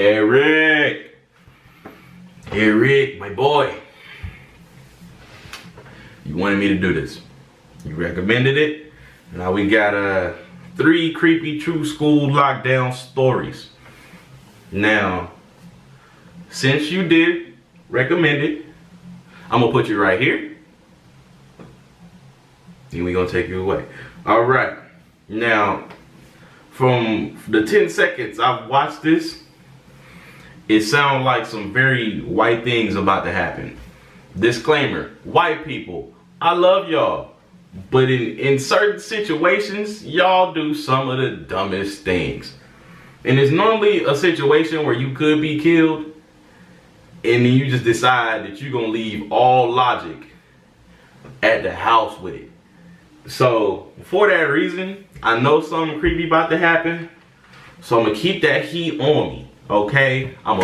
Eric, my boy. You wanted me to do this. You recommended it. Now we got 3 creepy true school lockdown stories. Now, since you did recommend it, I'm gonna put you right here. And we gonna take you away. All right. Now, from the 10 seconds I've watched this, it sounds like some very white things about to happen. Disclaimer, white people, I love y'all, but in certain situations, y'all do some of the dumbest things. And it's normally a situation where you could be killed, and then you just decide that you're gonna leave all logic at the house with it. So, for that reason, I know something creepy about to happen, so I'm gonna keep that heat on me. Okay, I'm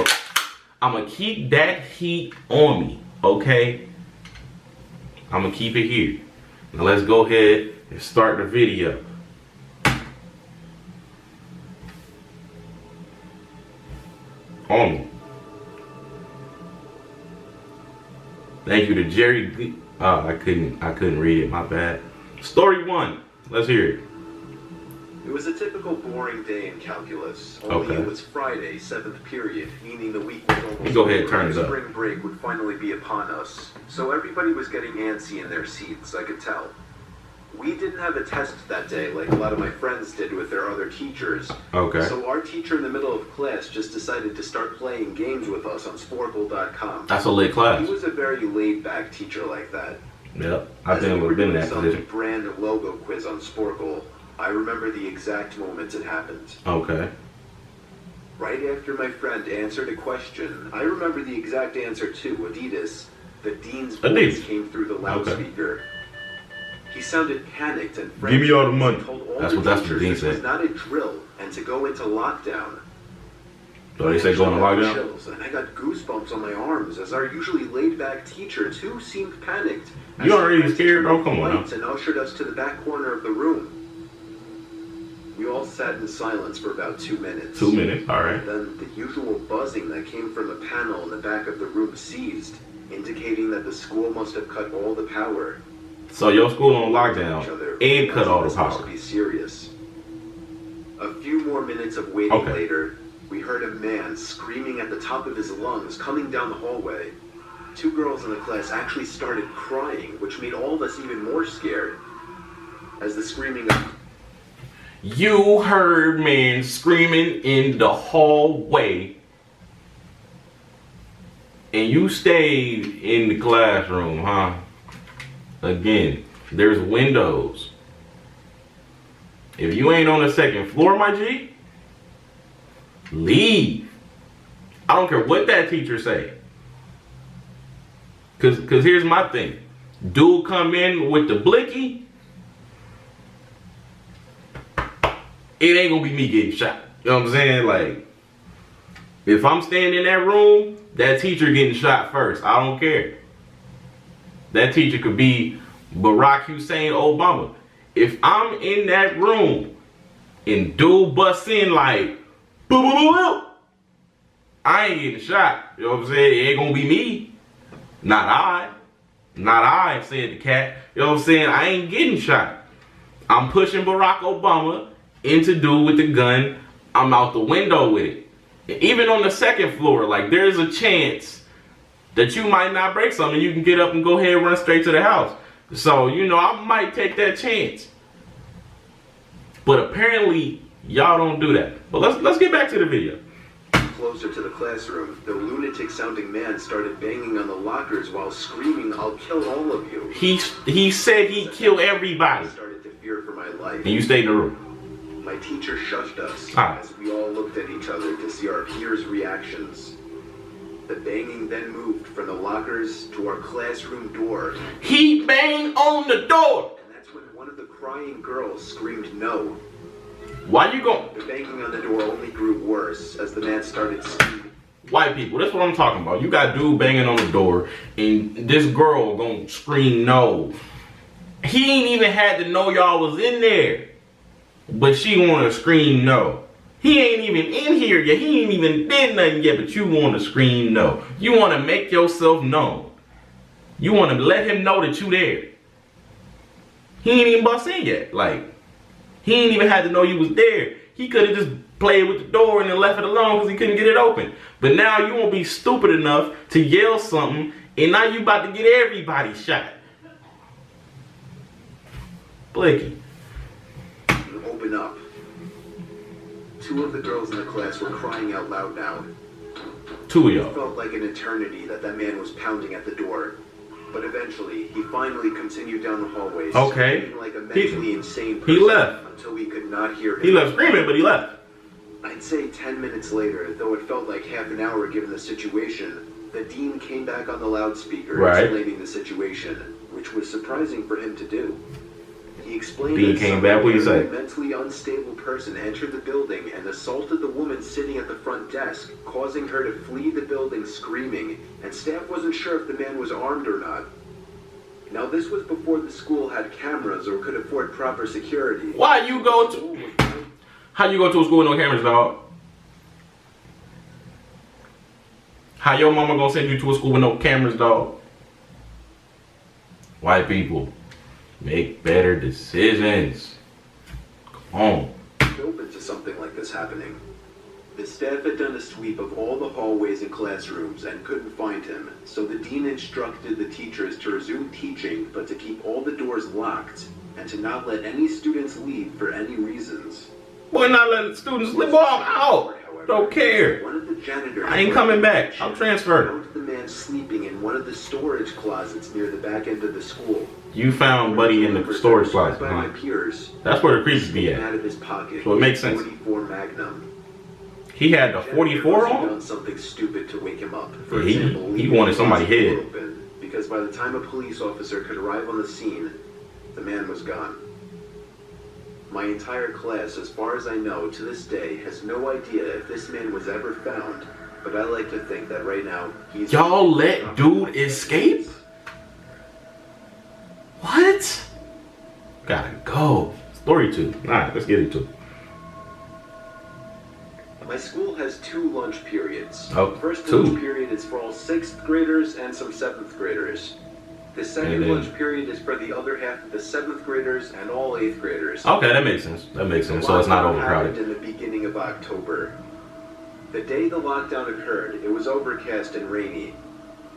gonna keep that heat on me. Okay, I'm gonna keep it here. Now let's go ahead and start the video. On me. Thank you to Jerry. I couldn't read it. My bad. Story 1. Let's hear it. It was a typical boring day in calculus, only Okay. It was Friday, 7th period, meaning the week was almost Go ahead, over turn and it up. spring break would finally be upon us. So everybody was getting antsy in their seats, I could tell. We didn't have a test that day like a lot of my friends did with their other teachers. Okay. So our teacher in the middle of class just decided to start playing games with us on Sporkle.com. That's a lit class. He was a very laid-back teacher like that. Yep, I've As we been were in doing that some position. brand logo quiz on Sporkle, I remember the exact moment it happened. Okay. Right after my friend answered a question, I remember the exact answer too, Adidas. The dean's voice Adidas. came through the loudspeaker. He sounded panicked and Give me all the money. He told all That's the what the teachers dean this said. was not a drill and to go into lockdown. So they say go on I lockdown? got chills, and I got goosebumps on my arms as our usually laid-back teacher too seemed panicked. You already scared, bro? Come on now. And ushered us to the back corner of the room. We all sat in silence for about 2 minutes. 2 minutes, all right. Then the usual buzzing that came from a panel in the back of the room ceased, indicating that the school must have cut all the power. So your school on lockdown and cut all the This must power. be serious. A few more minutes of waiting Okay. later, we heard a man screaming at the top of his lungs coming down the hallway. 2 girls in the class actually started crying, which made all of us even more scared. As the screaming You heard men screaming in the hallway, and you stayed in the classroom, huh? Again, there's windows. If you ain't on the 2nd floor, my G, leave. I don't care what that teacher say. Cause here's my thing. Dude come in with the blicky, it ain't gonna be me getting shot. You know what I'm saying? Like, if I'm standing in that room, that teacher getting shot first. I don't care. That teacher could be Barack Hussein Obama. If I'm in that room and dude busts in like, boo boo boo boo, I ain't getting shot. You know what I'm saying? It ain't gonna be me. Not I, said the cat. You know what I'm saying? I ain't getting shot. I'm pushing Barack Obama into dude with the gun. I'm out the window with it. Even on the 2nd floor, like, there's a chance that you might not break something. You can get up and go ahead and run straight to the house. So, you know, I might take that chance. But apparently, y'all don't do that. But let's get back to the video. closer to the classroom, the lunatic-sounding man started banging on the lockers while screaming, "I'll kill all of you." He said he'd kill everybody. I started to fear for my life. And you stayed in the room. My teacher shushed us Ah. as we all looked at each other to see our peers' reactions. The banging then moved from the lockers to our classroom door. He banged on the door. And that's when one of the crying girls screamed no. Why you going? The banging on the door only grew worse as the man started screaming. White people, that's what I'm talking about. You got dude banging on the door and this girl gonna scream no. He ain't even had to know y'all was in there. But she wanna scream no. He ain't even in here yet. He ain't even did nothing yet, but you want to scream no. You want to make yourself known. You want to let him know that you there. He ain't even bust in yet. Like, he ain't even had to know you was there. He could have just played with the door and then left it alone because he couldn't get it open. But now you won't be stupid enough to yell something, and now you about to get everybody shot. Blicky. Open up. Two of the girls in the class were crying out loud now. Two of It y'all. felt like an eternity that man was pounding at the door. But eventually, he finally continued down the hallway, Okay. screaming like a mentally insane person He left. until we could not hear him. He left screaming, but he left. I'd say 10 minutes later, though it felt like half an hour given the situation, the dean came back on the loudspeaker Right. explaining the situation, which was surprising for him to do. He explained Dean that came back, what do you say? a mentally unstable person entered the building and assaulted the woman sitting at the front desk, causing her to flee the building screaming, and staff wasn't sure if the man was armed or not. Now this was before the school had cameras or could afford proper security. Why you go to... How you go to a school with no cameras, dog? How your mama gonna send you to a school with no cameras, dog? White people, make better decisions. Come on. Open to something like this happening. The staff had done a sweep of all the hallways and classrooms and couldn't find him, so the dean instructed the teachers to resume teaching but to keep all the doors locked and to not let any students leave for any reasons. Boy, not letting students live off out. Don't care. One of the janitors I ain't coming back. I'm transferred. found the man sleeping in one of the storage closets near the back end of the school. You found Buddy in the storage closet, By huh? my peers, That's where the creeps be out at. of his pocket, So it makes sense. 44 Magnum. He had the 44 Janitor on? done something stupid to wake him up. For Yeah, example, he leaving wanted the somebody closet door hid. open, because by the time a police officer could arrive on the scene, the man was gone. My entire class, as far as I know, to this day, has no idea if this man was ever found, but I like to think that right now, he's... Y'all let dude escape? What? Gotta go. Story 2. Alright, let's get into it. My school has 2 lunch periods. Oh, The first 2. lunch period is for all 6th graders and some 7th graders. The second And then- lunch period is for the other half of the 7th graders and all 8th graders. Okay, that makes sense. That makes sense. So it's not Lockdown overcrowded. happened in the beginning of October. The day the lockdown occurred, it was overcast and rainy.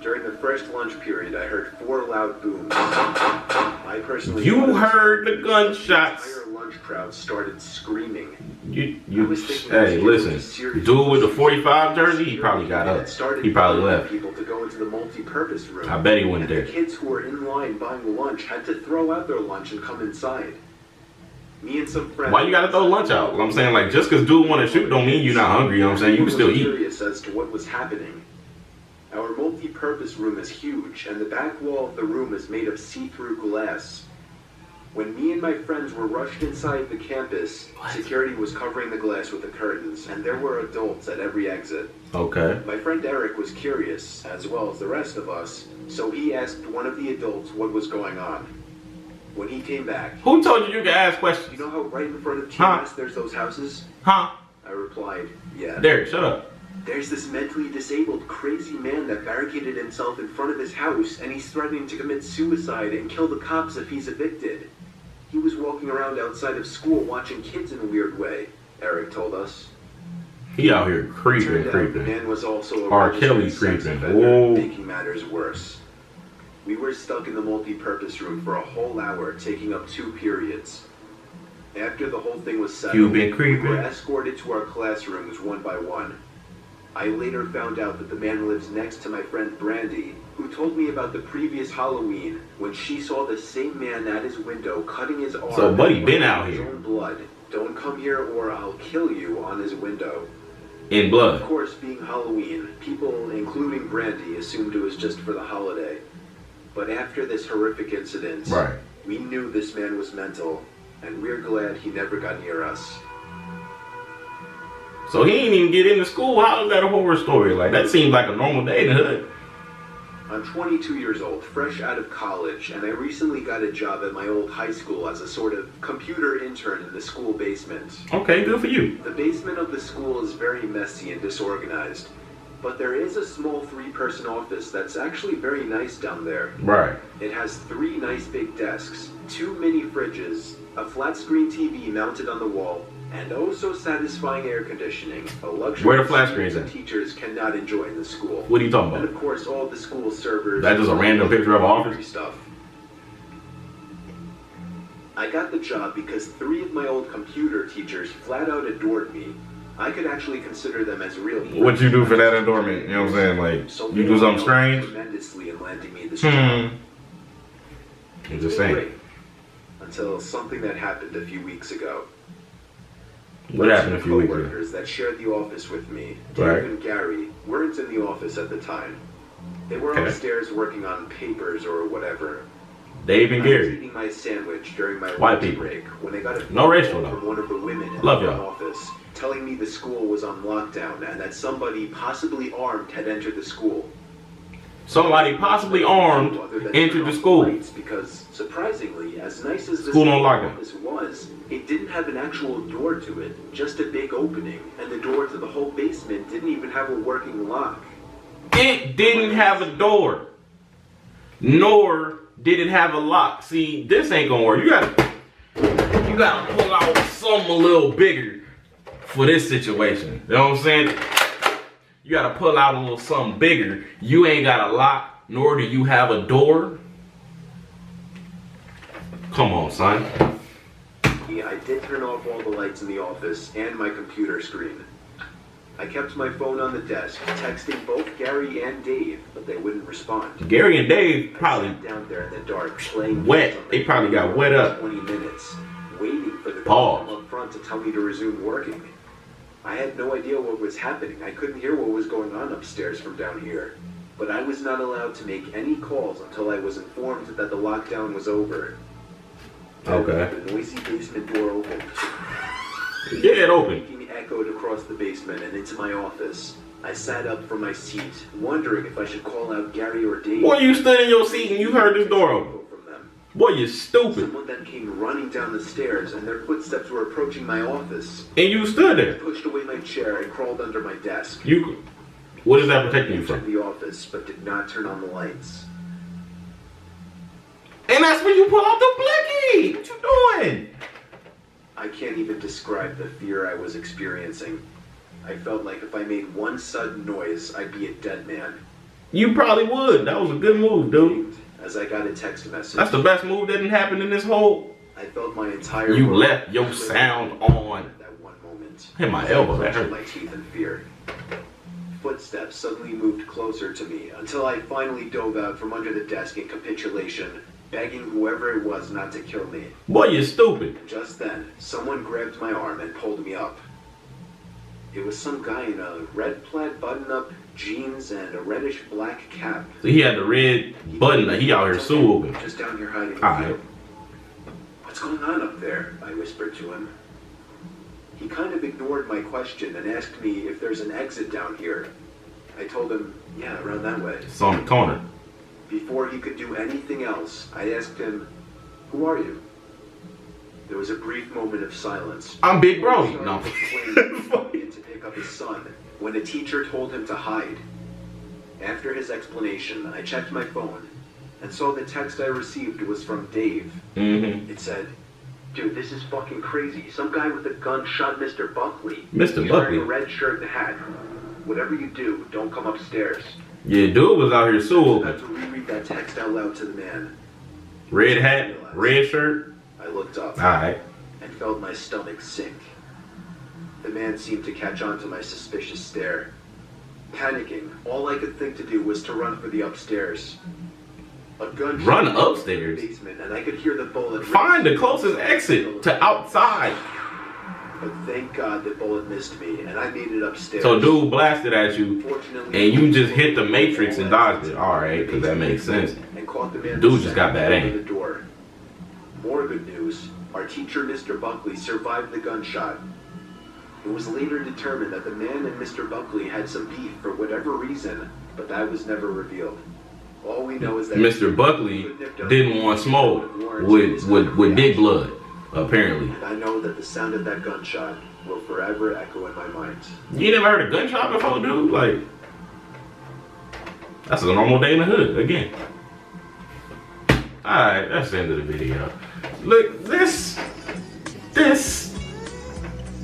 During the first lunch period, I heard 4 loud booms. I personally... You heard the gunshots. The entire lunch crowd started screaming. You, was thinking hey, this listen. was a serious Dude with the 45 jersey, he probably got up. He probably left. People to go into the multi-purpose room. I bet he went And there. the kids who were in line buying lunch had to throw out their lunch and come inside. Me and some friends. Why you gotta throw lunch out? I'm saying, like, just because dude want to shoot don't mean you're not hungry. You know what I'm saying? You can still eat. Curious as to what was happening. Our multi-purpose room is huge, and the back wall of the room is made of see-through glass. When me and my friends were rushed inside the campus, security was covering the glass with the curtains, and there were adults at every exit. Okay. My friend Eric was curious, as well as the rest of us, so he asked one of the adults what was going on. When he came back, Who told you you could ask "You questions? know how right in front of Huh? TMS there's those houses?" Huh? I replied, "Yeah." Derek, shut up. "There's this mentally disabled, crazy man that barricaded himself in front of his house, and he's threatening to commit suicide and kill the cops if he's evicted. He was walking around outside of school watching kids in a weird way," Eric told us. He out here creeping, Turned out the creeping. man was also a R. registered Kelly sex creeping. offender, Whoa. making matters worse. We were stuck in the multi-purpose room for a whole hour, taking up 2 periods. After the whole thing was settled, You been we creeping? were escorted to our classrooms one by one. I later found out that the man lives next to my friend Brandy, who told me about the previous Halloween when she saw the same man at his window cutting his arm. So, buddy and been writing out his here. own blood. "Don't come here or I'll kill you" on his window. In Of blood. course, being Halloween, people, including Brandy, assumed it was just for the holiday. But after this horrific incident, Right. we knew this man was mental, and we're glad he never got near us. So he ain't even get into school. How is that a horror story? Like, that seems like a normal day in the hood. I'm 22 years old, fresh out of college, and I recently got a job at my old high school as a sort of computer intern in the school basement. Okay, good for you. The basement of the school is very messy and disorganized, but there is a small 3-person office that's actually very nice down there. Right. It has 3 nice big desks, 2 mini fridges, a flat screen TV mounted on the wall, and oh so satisfying air conditioning, a luxury Where the flat screens students at? and teachers cannot enjoy in the school. What are you talking And about? of course, all the school servers. That's just a random picture of an office? Stuff. I got the job because 3 of my old computer teachers flat out adored me. I could actually consider them as real heroes. What you do for that adornment? You know what I'm saying? Like, So you do something strange? tremendously in landing me this job. I'm just saying. Great. Until something that happened a few weeks ago. What happened a few weeks ago? Coworkers that shared the office with me, Dave Right. and Gary, weren't in the office at the time. They were Okay. upstairs working on papers or whatever. Dave and I was Gary. eating my sandwich during my White lunch people. break when I got a No phone racial, call though. from one of the women in Love the y'all. office telling me the school was on lockdown and that somebody possibly armed had entered the school. Somebody possibly armed entered the school. Because surprisingly, as nice as the School on lockdown. office was, it didn't have an actual door to it, just a big opening, and the door to the whole basement didn't even have a working lock. It didn't have a door. Nor did it have a lock. See, this ain't gonna work. You gotta pull out something a little bigger for this situation. You know what I'm saying? You gotta pull out a little something bigger. You ain't got a lock, nor do you have a door. Come on, son. Yeah, I did turn off all the lights in the office and my computer screen. I kept my phone on the desk, texting both Gary and Dave, but they wouldn't respond. Gary and Dave probably I sat down there in the dark, playing wet. games on They the probably got computer wet for up. 20 minutes, waiting for the Pause. guy to come up front to tell me to resume working. I had no idea what was happening. I couldn't hear what was going on upstairs from down here. But I was not allowed to make any calls until I was informed that the lockdown was over. Okay. The noisy basement door opened. Yeah, it opened. Speaking echoed across the basement and into my office. I sat up from my seat, wondering if I should call out Gary or Dave. Boy, you stood in your seat and you heard this door open. From them. Boy, you stupid. Someone then came running down the stairs, and their footsteps were approaching my office. And you stood I there. pushed away my chair and crawled under my desk. What is that protecting you Entered from? the office, but did not turn on the lights. And that's when you pull out the blicky. What you doing? I can't even describe the fear I was experiencing. I felt like if I made one sudden noise, I'd be a dead man. You probably would. That was a good move, dude. As I got a text message, That's the best move that didn't happen in this whole. I felt my entire You world left your slip sound at on. that one moment. Hit my As I elbow, that clenched hurt. my teeth in fear. Footsteps suddenly moved closer to me until I finally dove out from under the desk in capitulation, begging whoever it was not to kill me. Boy, you stupid. Just then, someone grabbed my arm and pulled me up. It was some guy in a red plaid button-up, jeans, and a reddish-black cap. So he had the red button that he out here swooping. Just down here hiding. Alright. What's going on up there? I whispered to him. He kind of ignored my question and asked me if there's an exit down here. I told him, yeah, around that way. It's on the corner. Before he could do anything else, I asked him, who are you? There was a brief moment of silence. I'm Big Brody. He No. started to pick up his son when a teacher told him to hide. After his explanation, I checked my phone and saw the text I received was from Dave. Mm-hmm. It said, dude, this is fucking crazy. Some guy with a gun shot Mr. Buckley. Mr. He's wearing Buckley? a red shirt and a hat. Whatever you do, don't come upstairs. Yeah, dude was out here I had swooping. to reread that text out loud to the man. Red hat, red shirt. I looked up Alright. and felt my stomach sink. The man seemed to catch on to my suspicious stare. Panicking, all I could think to do was to run for the upstairs. A gun Run shot into upstairs? the basement, and I could hear the bullet. Find the closest exit to outside. But thank God the bullet missed me, and I made it upstairs. So dude blasted at you, Fortunately, and you just hit the matrix and dodged it. Alright, because that makes sense. And caught the man Dude just got bad aim. the door. More good news. Our teacher, Mr. Buckley, survived the gunshot. It was later determined that the man and Mr. Buckley had some beef for whatever reason, but that was never revealed. All we know is that Mr. Buckley didn't want smoke with Big Blood, apparently. And I know that the sound of that gunshot will forever echo in my mind. You ain't never heard a gunshot before, dude? Like, that's a normal day in the hood, again. Alright, that's the end of the video. Look, this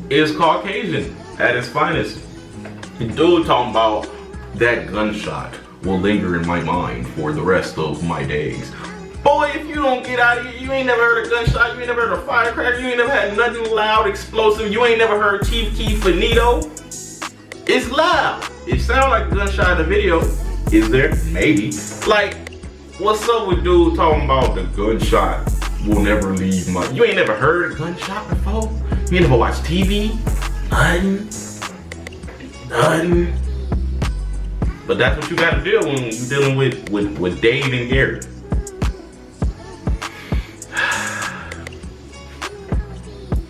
is Caucasian at its finest. The dude talking about that gunshot will linger in my mind for the rest of my days. Boy, if you don't get out of here, you ain't never heard a gunshot, you ain't never heard a firecracker, you ain't never had nothing loud, explosive, you ain't never heard Chief Keef Finito. It's loud. It sounds like a gunshot in the video. Is there? Maybe. Like, what's up with dude talking about the gunshot will never leave my... You ain't never heard a gunshot before? You ain't never watched TV? Nothing. But that's what you gotta deal when you're dealing with Dave and Gary.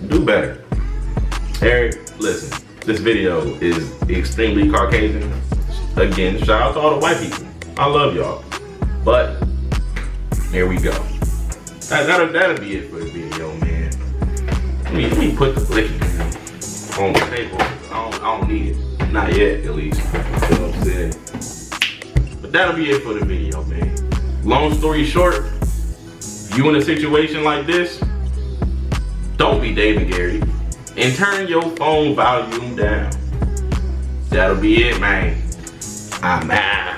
Do better. Eric, listen, this video is extremely Caucasian. Again, shout out to all the white people. I love y'all. But, there we go. That'll be it for the video, man. Let me put the blicky on the table. I don't need it. Not yet, at least. You know what I'm saying? But that'll be it for the video, man. Long story short, if you in a situation like this, don't be Dave and Gary and turn your phone volume down. That'll be it, man. I'm out.